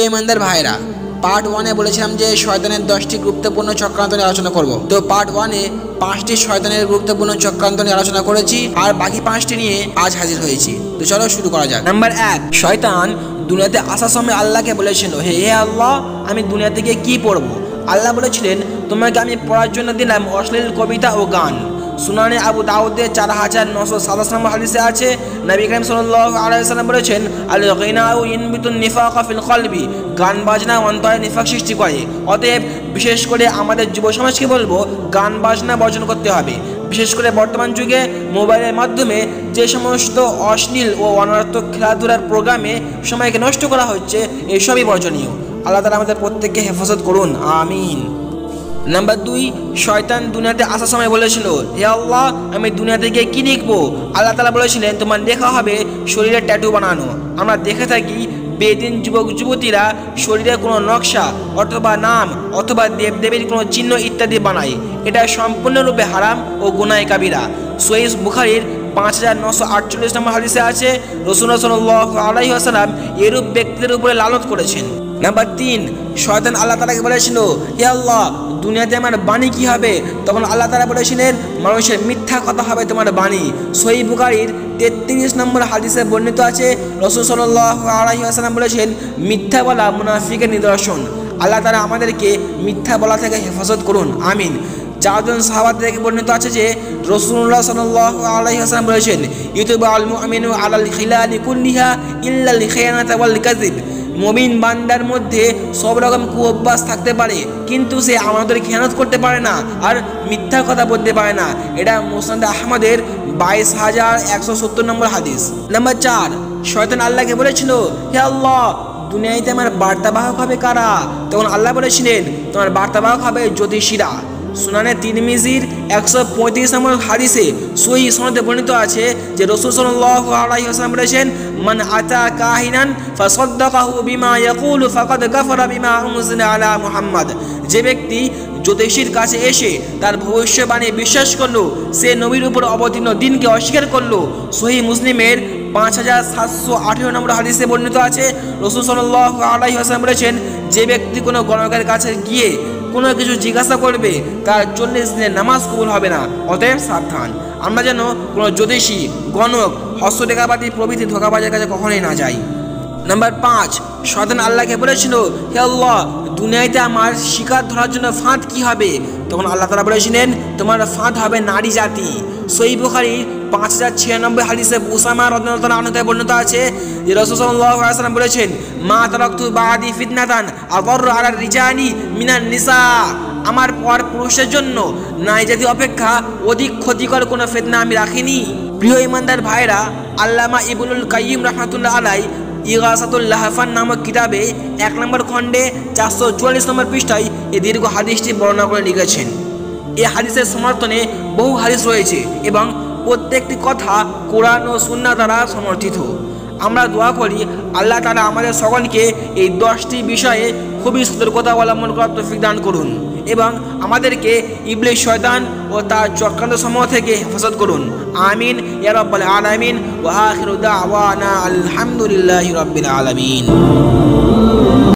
ইমানদার ভাইরা, পার্ট 1-এ বলেছিলাম যে শয়তানের 10টি গুরুত্বপূর্ণ চক্রান্ত নিয়ে আলোচনা করব। তো পার্ট 1-এ 5টি শয়তানের গুরুত্বপূর্ণ চক্রান্ত নিয়ে আলোচনা করেছি, আর বাকি 5টি নিয়ে আজ হাজির হয়েছি। তো চলো শুরু করা যাক। নাম্বার 1, শয়তান দুনিয়াতে আসার সময় আল্লাহকে বলেছিল, হে আল্লাহ, আমি দুনিয়া থেকে কি পড়বো? আল্লাহ বলেছিলেন, তোমাকে আমি পড়ার জন্য দিলাম অশ্লীল কবিতা ও গান। সুনানে আবু দাউদে 4967 নম্বর হাদিসে আছে, নবী করিম সাল্লাল্লাহু আলাইহি ওয়াসাল্লাম বলেছেন, আল গিনাউ ইনবিতুন নিফাকা ফিল কলবি, গান বাজনা অন্তরে নিফাক সৃষ্টি করে। অতএব বিশেষ করে আমাদের যুব সমাজকে বলবো, গান বাজনা বর্জন করতে হবে। বিশেষ করে বর্তমান যুগে মোবাইলের মাধ্যমে যে সমস্ত অশ্লীল ও অনর্থক খেলাধুলার প্রোগ্রামে সময়কে নষ্ট করা হচ্ছে, এসবই বর্জনীয়। আল্লাহ তাআলা আমাদের প্রত্যেককে হেফাজত করুন, আমিন। নাম্বার 2, শয়তান দুনিয়াতে আসার সময় বলেছিল, হে আল্লাহ, আমি দুনিয়া থেকে কি লিখবো? আল্লাহ তাআলা বলেছিলেন, তোমার লেখা হবে শরীরে ট্যাটু বানানো। আমরা দেখে থাকি বেদিন যুবক যুবতীরা শরীরে কোনো নকশা অথবা নাম অথবা দেবদেবীর কোনো চিহ্ন ইত্যাদি বানায়। এটা সম্পূর্ণরূপে হারাম ও গুনাহ কাবিরা। সহিহ বুখারীর 5948 নম্বর হাদিসে আছে, রাসূলুল্লাহ সাল্লাল্লাহু আলাইহি ওয়াসাল্লাম এরূপ ব্যক্তিদের উপরে লানত করেছেন। নাম্বার 3, শয়তান আল্লাহ তাআলাকে বলেছিল, হে আল্লাহ, দুনিয়াতে আমার বাণী কি হবে? তখন আল্লাহ তাআলা বলেছিলেন, মানুষের মিথ্যা কথা হবে তোমার বাণী। সহিহ বুখারীর 33 নম্বর হাদিসে বর্ণিত আছে, রাসূল সাল্লাল্লাহু আলাইহি ওয়াসাল্লাম বলেছেন, মিথ্যা বলা মুনাফিকের নিদর্শন। আল্লাহ তাআলা আমাদেরকে মিথ্যা বলা থেকে হেফাজত করুন, আমিন। 4 জন সাহাবা থেকে বর্ণিত আছে যে রাসূলুল্লাহ সাল্লাল্লাহু আলাইহি ওয়াসাল্লাম বলেছেন, ইউতুবাল মুমিনু আলাল খিলালি কুল্লিহা ইল্লাল খিয়ানাতা ওয়াল কাযিব। মুমিন বান্দার মধ্যে সব রকম কুঅভ্যাস থাকতে পারে, কিন্তু সে আমাদের খেয়ানত করতে পারে না আর মিথ্যা কথা বলতে পারে না। এটা মুসনাদ আহমদের 22170 নম্বর হাদিস। নাম্বার 4, শয়তান আল্লাহকে বলেছিল, হে আল্লাহ, দুনিয়াতে আমার বার্তাবাহক হবে কারা? তখন আল্লাহ বলেছিলেন, তোমার বার্তাবাহক হবে জ্যোতিষীরা। সুনানে তিরমিজির 135 নম্বর হাদিসে সহিহ সনদে বর্ণিত আছে যে রাসূল সাল্লাল্লাহু আলাইহি ওয়াসাল্লাম বলেছেন, মান আতা কাহিনান ফাসাদ্দাকাহু বিমা ইয়াকুলু ফাকাদ কাফারা বিমা উনজিলা আলা মুহাম্মদ। যে ব্যক্তি জ্যোতিষীর কাছে এসে তার ভবিষ্যবাণী বিশ্বাস করলো, সে নবীর উপর অবতীর্ণ দিনকে অস্বীকার করলো। সহিহ মুসলিমের 5718 নম্বর হাদিসে বর্ণিত আছে, রাসূল সাল্লাল্লাহু আলাইহি ওয়াসাল্লাম বলেছেন, যে ব্যক্তি কোনো গণকের কাছে গিয়ে কোনো কিছু জিজ্ঞাসা করবে, তার 40 দিনের নামাজ কবুল হবে না। অতএব সাবধান, আমরা যেন কোনো জ্যোতিষী, গণক, হস্তরেখাবাদী প্রভৃতি ধোঁকাবাজের কাছে কখনোই না যাই। নাম্বার 5, শয়তান আল্লাহকে বলেছিল, হে আল্লাহ, দুনিয়াতে আমার শিকার ধরার জন্য ফাঁদ কি হবে? তখন আল্লাহ তাআলা বলেছিলেন, তোমার ফাঁদ হবে নারী জাতি। সহিহ বুখারীর 5096 হাদিসে উসামা রাদিয়াল্লাহু তাআলা আনহু বর্ণিত আছে যে রাসূল সাল্লাল্লাহু আলাইহি ওয়াসাল্লাম বলেছেন, মা তারাকতু বাদি ফিতনাতান আদাররু আলার রিজালি মিনান নিসা। আমার পর পুরুষের জন্য নারী জাতি অপেক্ষা অধিক ক্ষতিকর কোনো ফিতনা আমি রাখিনি। প্রিয় ইমানদার ভাইরা, আল্লামা ইবনুল কাইয়িম রাহমাতুল্লাহ আলাইহি ইগাসাতুল লাহফান নামক কিতাবে 1 নম্বর খণ্ডে 444 নম্বর পৃষ্ঠায় এই দীর্ঘ হাদিসটি বর্ণনা করে লিখেছেন। এই হাদিসের সমর্থনে বহু হাদিস রয়েছে এবং প্রত্যেকটি কথা কোরআন ও সুন্নাহ দ্বারা সমর্থিত। আমরা দোয়া করি আল্লাহ তাআলা আমাদের সকলকে এই 10টি বিষয়ে খুবই সতর্কতা অবলম্বন করার তৌফিক দান করুন এবং আমাদেরকে ইবলিস, শয়তান ও তার চক্রান্ত সমূহ থেকে হেফাজত করুন, আমিন ইয়া রাব্বাল আলামিন। ওয়া আখিরু দাওয়ানা আলহামদুলিল্লাহি রাব্বিল আলামিন।